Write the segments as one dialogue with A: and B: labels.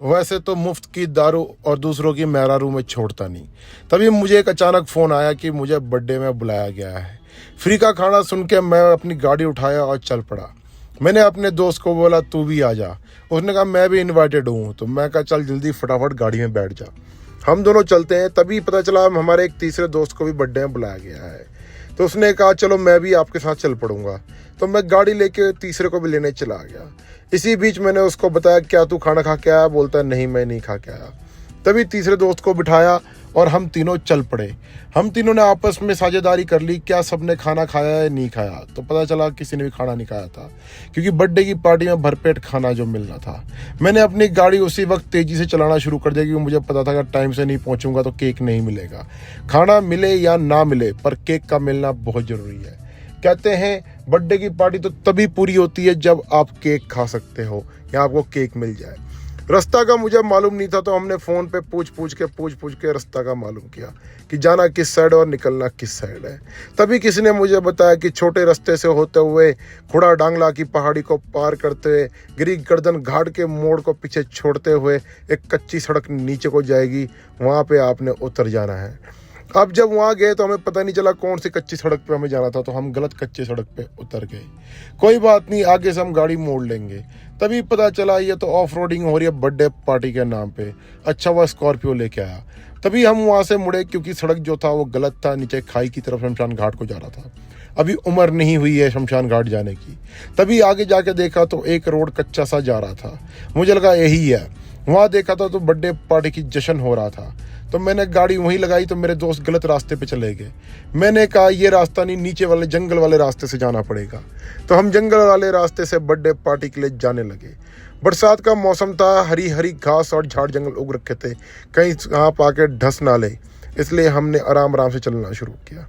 A: वैसे तो मुफ्त की दारू और दूसरों की मेहरारू में छोड़ता नहीं। तभी मुझे एक अचानक फ़ोन आया कि मुझे बर्थडे में बुलाया गया है। फ्री का खाना सुन के मैं अपनी गाड़ी उठाया और चल पड़ा। मैंने अपने दोस्त को बोला तू भी आ जा। उसने कहा मैं भी इनवाइटेड हूँ। तो मैं कहा चल जल्दी फटाफट गाड़ी में बैठ जा, हम दोनों चलते हैं। तभी पता चला हमारे एक तीसरे दोस्त को भी बर्थडे में बुलाया गया है। तो उसने कहा चलो मैं भी आपके साथ चल पड़ूंगा। तो मैं गाड़ी लेके तीसरे को भी लेने चला गया। इसी बीच मैंने उसको बताया क्या तू खाना खा के आया? बोलता है नहीं मैं नहीं खा के आया। तभी तीसरे दोस्त को बिठाया और हम तीनों चल पड़े। हम तीनों ने आपस में साझेदारी कर ली क्या सबने खाना खाया है नहीं खाया। तो पता चला किसी ने भी खाना नहीं खाया था, क्योंकि बर्थडे की पार्टी में भरपेट खाना जो मिलना था। मैंने अपनी गाड़ी उसी वक्त तेज़ी से चलाना शुरू कर दिया, क्योंकि मुझे पता था अगर टाइम से नहीं पहुंचूंगा तो केक नहीं मिलेगा। खाना मिले या ना मिले पर केक का मिलना बहुत ज़रूरी है। कहते हैं बर्थडे की पार्टी तो तभी पूरी होती है जब आप केक खा सकते हो या आपको केक मिल जाए। रास्ता का मुझे मालूम नहीं था, तो हमने फ़ोन पे पूछ पूछ के रास्ता का मालूम किया कि जाना किस साइड और निकलना किस साइड है। तभी किसी ने मुझे बताया कि छोटे रास्ते से होते हुए खुड़ा डांगला की पहाड़ी को पार करते हुए गिरी गर्दन घाट के मोड़ को पीछे छोड़ते हुए एक कच्ची सड़क नीचे को जाएगी, वहाँ पे आपने उतर जाना है। अब जब वहाँ गए तो हमें पता नहीं चला कौन सी कच्ची सड़क पे हमें जाना था, तो हम गलत कच्ची सड़क पे उतर गए। कोई बात नहीं, आगे से हम गाड़ी मोड़ लेंगे। तभी पता चला ये तो ऑफ रोडिंग हो रही है बर्थडे पार्टी के नाम पे। अच्छा वह स्कॉर्पियो लेके आया। तभी हम वहाँ से मुड़े, क्योंकि सड़क जो था वो गलत था, नीचे खाई की तरफ शमशान घाट को जा रहा था। अभी उम्र नहीं हुई है शमशान घाट जाने की। तभी आगे जाके देखा तो एक रोड कच्चा सा जा रहा था, मुझे लगा यही है। वहाँ देखा था तो बर्थडे पार्टी की जश्न हो रहा था। तो मैंने गाड़ी वहीं लगाई तो मेरे दोस्त गलत रास्ते पे चले गए। मैंने कहा ये रास्ता नहीं, नीचे वाले जंगल वाले रास्ते से जाना पड़ेगा। तो हम जंगल वाले रास्ते से बर्थडे पार्टी के लिए जाने लगे। बरसात का मौसम था, हरी हरी घास और झाड़ जंगल उग रखे थे, कहीं आप आके ढस ना ले, इसलिए हमने आराम आराम से चलना शुरू किया।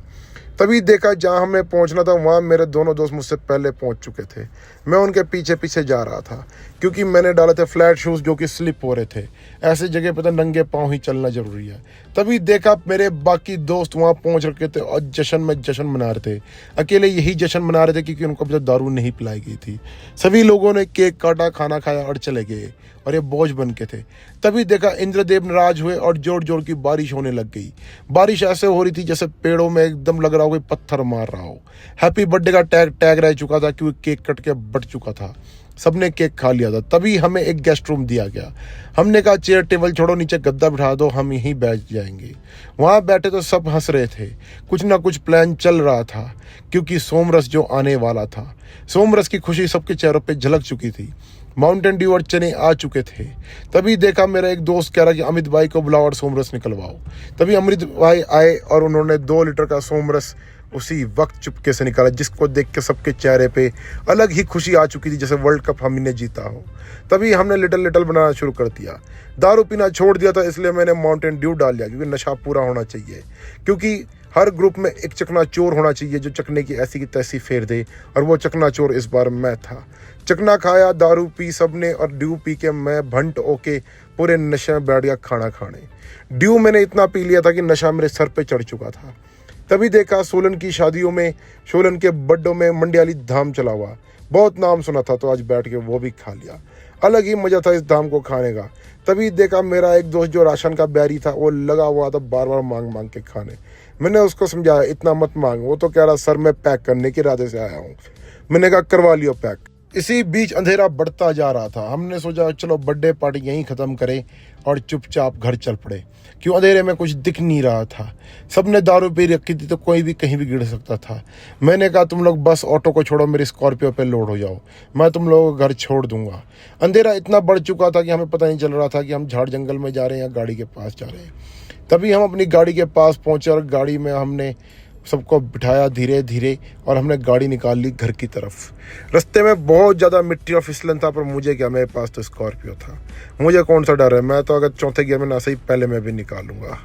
A: तभी देखा जहाँ हमें पहुँचना था वहाँ मेरे दोनों दोस्त मुझसे पहले पहुँच चुके थे। मैं उनके पीछे पीछे जा रहा था, क्योंकि मैंने डाले थे फ्लैट शूज़ जो कि स्लिप हो रहे थे। ऐसे जगह पे तो नंगे पाँव ही चलना ज़रूरी है। तभी देखा मेरे बाकी दोस्त वहाँ पहुँच रखे थे और जश्न में जश्न मना रहे थे। अकेले यही जश्न मना रहे थे क्योंकि उनको अभी तक दारू नहीं पिलाई गई थी। सभी लोगों ने केक काटा, खाना खाया और चले गए, और ये बोझ बन के थे। तभी देखा इंद्रदेव नाराज हुए और जोर जोर की बारिश होने लग गई। बारिश ऐसे हो रही थी जैसे पेड़ों में एकदम लग रहा हो कोई पत्थर मार रहा हो। हैप्पी बर्थडे का टैग रह चुका था, क्योंकि केक कट के बट चुका था। सबने केक खा लिया था। तभी हमें एक गेस्ट रूम दिया गया। हमने कहा चेयर टेबल छोड़ो, नीचे गद्दा बिठा दो, हम यहीं बैठ जाएंगे। वहाँ बैठे तो सब हंस रहे थे, कुछ ना कुछ प्लान चल रहा था, क्योंकि सोमरस जो आने वाला था। सोमरस की खुशी सबके चेहरों पे झलक चुकी थी। माउंटेन ड्यू और चने आ चुके थे। तभी देखा मेरा एक दोस्त कह रहा कि अमित भाई को बुलाओ और सोमरस निकलवाओ। तभी अमित भाई आए और उन्होंने 2 लीटर का सोमरस उसी वक्त चुपके से निकाला, जिसको देख के सबके चेहरे पे अलग ही खुशी आ चुकी थी, जैसे वर्ल्ड कप हमने जीता हो। तभी हमने लिटल लिटल बनाना शुरू कर दिया। दारू पीना छोड़ दिया था, इसलिए मैंने माउंटेन ड्यू डाल लिया, क्योंकि नशा पूरा होना चाहिए। क्योंकि हर ग्रुप में एक चकनाचोर होना चाहिए जो चकने की ऐसी की तैसी फेर दे, और वो चकनाचोर इस बार मैं था। चकना खाया, दारू पी सबने, और ड्यू पी के मैं भंट होके पूरे नशे में बैठ गया खाना खाने। ड्यू मैंने इतना पी लिया था कि नशा मेरे सर पे चढ़ चुका था। तभी देखा सोलन की शादियों में, सोलन के बड्डों में मंडियाली धाम चला हुआ। बहुत नाम सुना था, तो आज बैठ के वो भी खा लिया। अलग ही मज़ा था इस धाम को खाने का। तभी देखा मेरा एक दोस्त जो राशन का बैरी था, वो लगा हुआ था बार बार मांग मांग के खाने। मैंने उसको समझाया इतना मत मांग। वो तो कह रहा सर मैं पैक करने के इरादे से आया हूँ। मैंने कहा करवा लियो पैक। इसी बीच अंधेरा बढ़ता जा रहा था। हमने सोचा चलो बर्थडे पार्टी यहीं ख़त्म करें और चुपचाप घर चल पड़े, क्यों अंधेरे में कुछ दिख नहीं रहा था। सबने दारू पी रखी थी, तो कोई भी कहीं भी गिर सकता था। मैंने कहा तुम लोग बस ऑटो को छोड़ो, मेरी स्कॉर्पियो पे लोड हो जाओ, मैं तुम लोगों को घर छोड़ दूंगा। अंधेरा इतना बढ़ चुका था कि हमें पता नहीं चल रहा था कि हम झाड़ जंगल में जा रहे हैं या गाड़ी के पास जा रहे हैं। तभी हम अपनी गाड़ी के पास पहुँचे और गाड़ी में हमने सबको बिठाया धीरे धीरे, और हमने गाड़ी निकाल ली घर की तरफ। रास्ते में बहुत ज़्यादा मिट्टी और फिसलन था, पर मुझे क्या, मेरे पास तो स्कॉर्पियो था। मुझे कौन सा डर है, मैं तो अगर चौथे गियर में ना सही पहले मैं भी निकालूंगा।